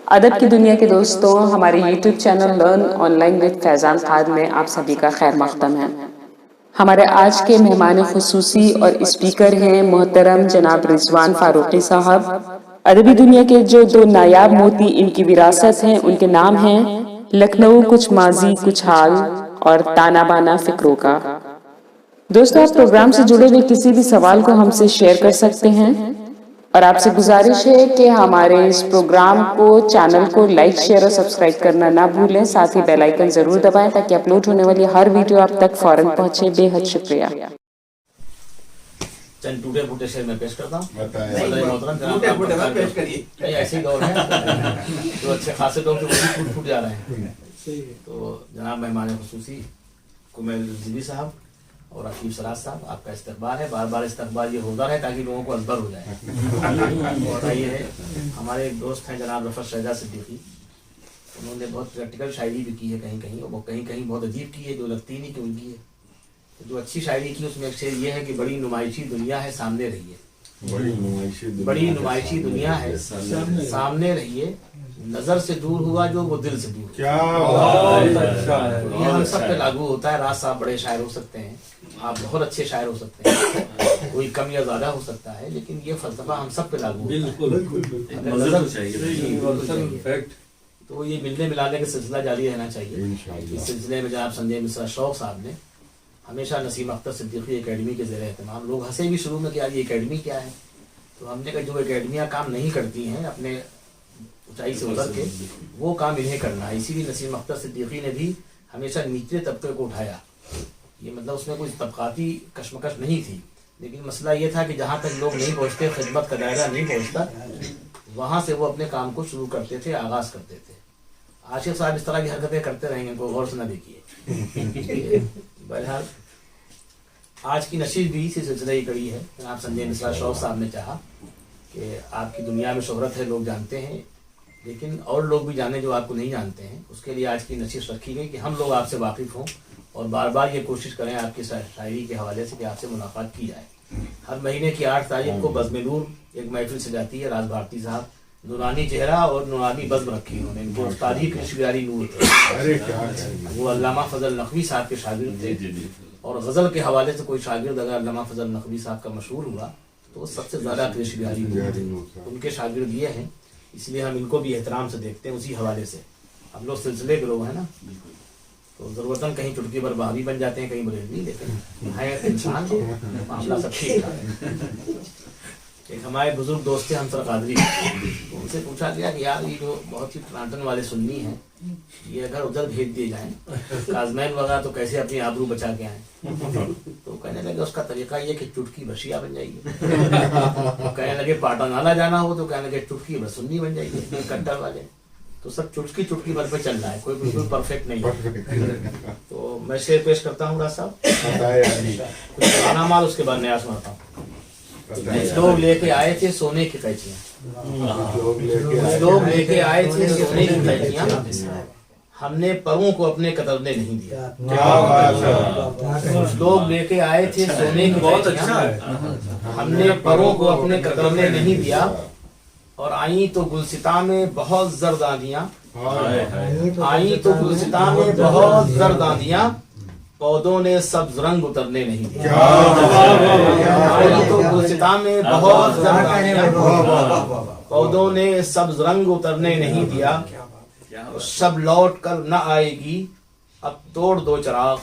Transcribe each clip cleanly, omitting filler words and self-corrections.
ادب کی دنیا کے دوستوں، ہمارے YouTube channel learn online with Faizan Khan میں آپ سبھی کا خیر مقدم ہے۔ ہمارے آج کے مہمان خصوصی اور اسپیکر ہیں محترم جناب رضوان فاروقی صاحب۔ ادبی دنیا کے جو دو نایاب موتی ان کی وراثت ہیں، ان کے نام ہیں لکھنؤ کچھ ماضی کچھ حال اور تانا بانا فکروں کا۔ دوستوں، آپ پروگرام سے جڑے ہوئے کسی بھی سوال کو ہم سے شیئر کر سکتے ہیں، اور آپ سے گزارش ہے کہ ہمارے اس پروگرام کو، چینل کو لائک، شیئر اور سبسکرائب کرنا نہ بھولیں، ساتھ ہی بیل آئیکن ضرور دبائیں تاکہ اپلوڈ ہونے والی ہر ویڈیو آپ تک فوراً پہنچے۔ بے حد شکریہ۔ چند ٹوٹے پھوٹے شعر میں پیش کرتا ہوں۔ ایسے دور ہے جو اچھے خاصے لوگ ٹوٹ پھوٹ جا رہے ہیں۔ تو جناب مہمان خصوصی کمیل رضوی صاحب اور عقیب سراج صاحب، آپ کا استقبال ہے۔ بار بار استقبال یہ ہوتا رہے تاکہ لوگوں کو ازبر ہو جائے۔ اور یہ ہے ہمارے ایک دوست ہیں جناب رفعت شہزاد صدیقی، انہوں نے بہت پریکٹیکل شاعری بھی کی ہے، کہیں کہیں وہ کہیں کہیں بہت عجیب کی ہے جو لگتی نہیں کہ ان کی ہے۔ جو اچھی شاعری کی اس میں ایک شعر یہ ہے کہ بڑی نمائشی دنیا ہے سامنے رہیے، بڑی نمائشی دنیا ہے سامنے رہیے، نظر سے دور ہوا جو وہ دل سے دور۔ یہ ہم سب پہ لاگو ہوتا ہے۔ راز صاحب بڑے شاعر ہو سکتے ہیں، آپ بہت اچھے شاعر ہو سکتے ہیں، کوئی کم یا زیادہ ہو سکتا ہے، لیکن یہ فلسفہ ہم سب پہ لاگو ہوتا ہے۔ تو یہ ملنے ملانے کا سلسلہ جاری رہنا چاہیے۔ اس سلسلے میں جناب سنجے مصرا شوق صاحب نے ہمیشہ نسیم اختر صدیقی اکیڈمی کے زیر اہتمام، لوگ ہنسے بھی شروع میں کہ یار یہ اکیڈمی کیا ہے، تو ہم نے کہا جو اکیڈمیاں کام نہیں کرتی ہیں اپنے اونچائی سے اتر کے، وہ کام انہیں کرنا ہے۔ اسی لیے نسیم اختر صدیقی نے بھی ہمیشہ نچلے طبقے کو اٹھایا۔ یہ مطلب اس میں کوئی طبقاتی کشمکش نہیں تھی، لیکن مسئلہ یہ تھا کہ جہاں تک لوگ نہیں پہنچتے، خدمت کا دائرہ نہیں پہنچتا، وہاں سے وہ اپنے کام کو شروع کرتے تھے، آغاز کرتے تھے۔ عاشق صاحب اس طرح کی حرکتیں کرتے رہیں گے، کوئی غور سے نہ دیکھیے۔ بہرحال آج کی نشید بھی اسی سلسلے کی کڑی ہے۔ جناب سنجے مصرا شوق صاحب نے چاہا کہ آپ کی دنیا میں شہرت ہے، لوگ جانتے ہیں، لیکن اور لوگ بھی جانیں جو آپ کو نہیں جانتے ہیں۔ اس کے لیے آج کی نشست رکھی گئی کہ ہم لوگ آپ سے واقف ہوں، اور بار بار یہ کوشش کریں آپ کی شاعری کے حوالے سے کہ آپ سے ملاقات کی جائے۔ ہر مہینے کی 8 تاریخ کو بزم نور ایک محفل سجاتی ہے راز بھارتی صاحب، نورانی چہرہ اور نورانی بزم رکھی انہوں نے، ان کو استادی کرشگاری نور تھے۔ وہ علامہ فضل نقوی صاحب کے شاگرد تھے، اور غزل کے حوالے سے کوئی شاگرد اگر علامہ فضل نقوی صاحب کا مشہور ہوا تو وہ سب سے زیادہ کرشگاری نور تھے۔ ان کے شاگرد یہ ہیں، اس لیے ہم ان کو بھی احترام سے دیکھتے ہیں۔ اسی حوالے سے ہم لوگ سلسلے کے لوگ ہیں نا، تو ضرورتاً کہیں چٹکی پر بہاوی بن جاتے ہیں، کہیں بریلوی، لیکن ہے انسان کو معاملہ سب ٹھیک ہے۔ ایک ہمارے بزرگ دوست تھے ہمسر قادری، تو ان سے پوچھا گیا کہ یار یہ جو بہت ہی ٹرانٹن والے سنی ہیں، یہ اگر ادھر بھیج دیے جائیں کازمین وغیرہ تو کیسے اپنی آبرو بچا کے آئیں؟ تو کہنے لگے اس کا طریقہ یہ کہ چٹکی بشیا بن جائے گی۔ کہنے لگے پاٹا نالا جانا ہو تو کہنے لگے چٹکی بس سنی بن جائے گی، کٹر والے۔ تو سب چٹکی بھر پہ چل رہا ہے، کوئی بالکل پرفیکٹ نہیں ہے۔ تو میں شعر پیش کرتا ہوں راز صاحب، کچھ پرانا مال اس کے بعد نیا سناتا ہوں۔ لوگ لے کے آئے تھے سونے کی قینچیاں، لوگ لے کے آئے تھے سونے کی قینچیاں، ہم نے پروں کو اپنے کترنے نہیں دیا۔ لوگ لے کے آئے تھے سونے کی قینچیاں، ہم نے پروں کو اپنے کترنے نہیں دیا، اور آئیں تو گلستاں میں بہت زرد آندیاں، آئیں تو گلستاں میں بہت زرد آندیاں، پودوں نے سبز رنگ اترنے نہیں دیا۔ آئیں تو گلستاں میں بہت زرد آندیاں، پودوں نے سبز رنگ اترنے نہیں دیا، شب لوٹ کر نہ آئے گی اب توڑ دو چراغ،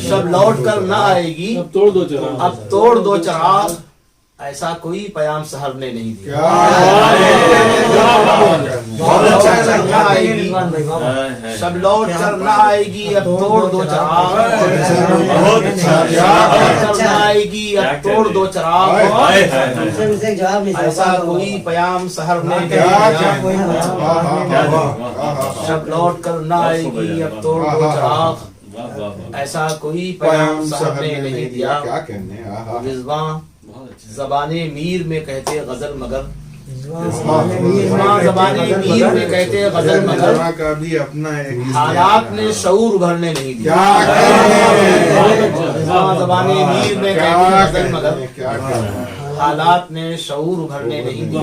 شب لوٹ کر نہ آئے گی اب توڑ دو چراغ، ایسا کوئی پیام سحر نے نہیں دیا۔ شب لوٹ کر نہ آئے گی اب توڑ دو چراغ، آئے گی اب توڑ دو چراغ، ایسا کوئی پیام سحر نے نہیں دیا۔ شب لوٹ کر نہ آئے گی اب توڑ دو چراغ، ایسا کوئی پیام سحر نے نہیں دیا۔ رضواں زبان میر میں کہتے غزل مگر، زبان میر میں کہتے غزل مگر، حالات نے شعور ابھرنے نہیں دیا۔ زبان میر میں کہتے غزل مگر، حالات نے شعور ابھرنے نہیں دیا۔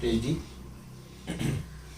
PhD।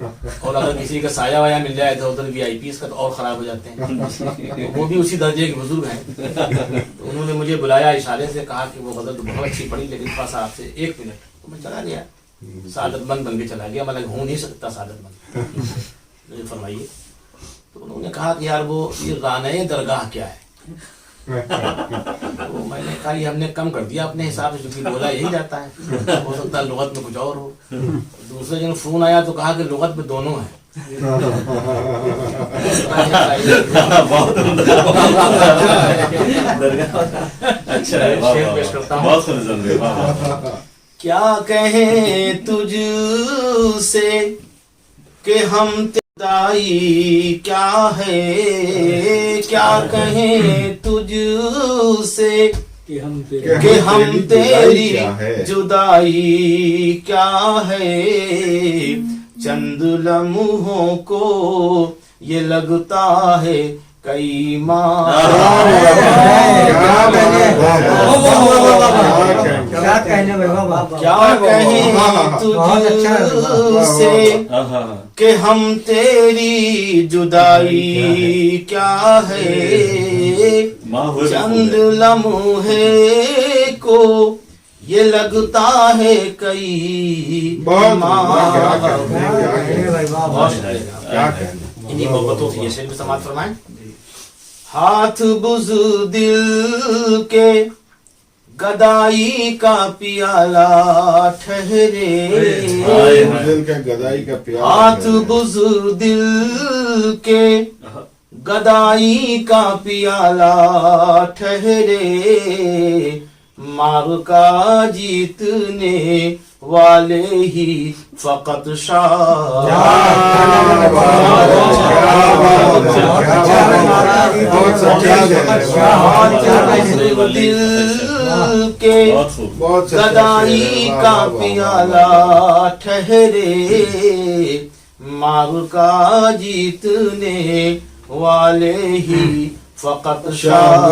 اور اگر کسی کا سایہ وایا مل جائے تو ادھر VIPs کا تو اور خراب ہو جاتے ہیں. وہ بھی اسی درجے کے بزرگ ہیں. تو انہوں نے مجھے بلایا اشارے سے, کہا کہ وہ غزل تو بہت اچھی پڑھی لیکن تھوڑا سا آپ سے 1 منٹ. تو میں چلا گیا, سعادت مند بن کے چلا گیا. میں ہو نہیں سکتا سعادت مند, مجھے فرمائیے. تو انہوں نے کہا کہ یار وہ یہ رانۂ درگاہ کیا ہے؟ تو میں نے کہا یہ ہم نے کم کر دیا اپنے حساب سے, چونکہ بولا یہی جاتا ہے, ہو سکتا ہے لغت میں کچھ اور ہو. دوسرے دن فون آیا تو کہا کہ لغت میں دونوں ہیں. شعر پیش کرتا ہوں. کیا کہیں تجھ سے کہ ہم جدائی کیا ہے, کیا کہیں تجھ سے کہ ہم تیری جدائی کیا ہے. چند لمحوں کو یہ لگتا ہے کئی ماہ. کیا کہنے بابا, کیا کہیں تجھ سے کہ ہم تیری جدائی کیا ہے. چند لمحے کو یہ لگتا ہے کئی ماہ. انہی محبتوں سے یہ شعر میں سماعت فرمائیں. ہاتھ بزدل کے گدائی کا پیالہ ٹھہرے, ہاتھ بزدل کے گدائی کا پیالہ ٹھہرے. مار کا جیتنے والے ہی فقط شاہ. دل کے گدائی کا پیالہ ٹھہرے, مار کا جیتنے والے ہی فقط شاہ.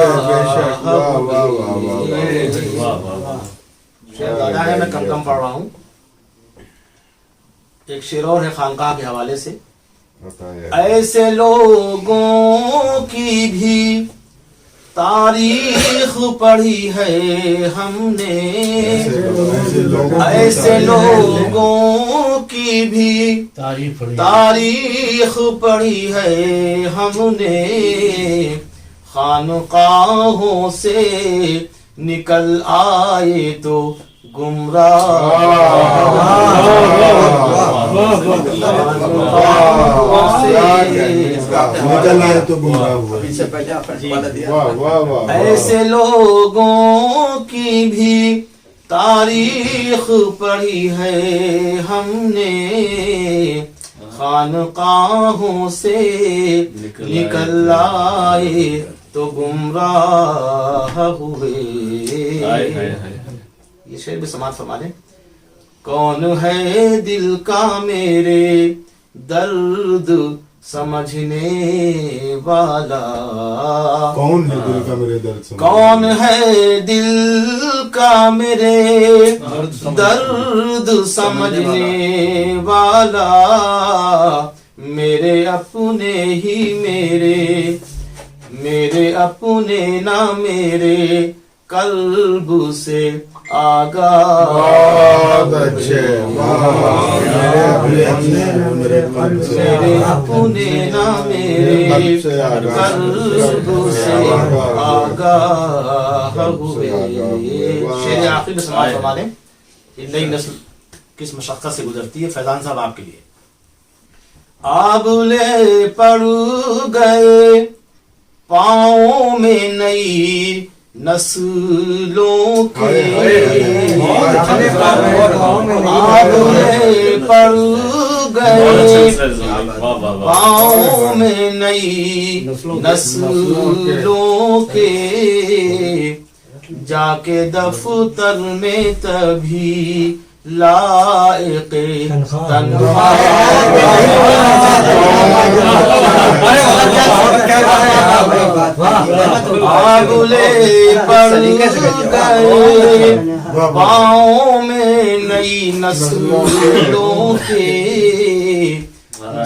زیادہ ہے, میں کم کم پڑھ رہا ہوں. ایک شعر اور ہے خانقاہ کے حوالے سے. ایسے لوگوں کی بھی تاریخ پڑھی ہے ہم نے, ایسے لوگوں کی بھی تاریخ پڑھی ہے ہم نے. خانقاہوں سے نکل آئے تو ایسے لوگوں کی بھی تاریخ پڑھی ہے ہم نے. خانقاہوں سے نکل آئے تو گمراہ ہوئے. یہ شعر بھی سماعت فرما لیں. کون ہے دل کا میرے درد سمجھنے والا, کون ہے دل کا میرے درد سمجھنے, کون ہے دل کا میرے درد سمجھنے والا. میرے اپنے ہی میرے اپنے نہ میرے قلب سے آگاہ. میرے اپنے نہ میرے قلب سے آگاہ ہوئے. شعر آخری میں سماعت فرما لیں. نئی نسل کس مشقت سے گزرتی ہے, فیضان صاحب آپ کے لیے. آبلے پڑ گئے پاؤں میں نئی نسلوں کے, آبلے پڑ گئے پاؤں میں نئی نسلوں کے. جا کے دفتر میں تبھی لائق تنہا. آبلے پڑ گئے پاؤں میں نئی نسلوں کے.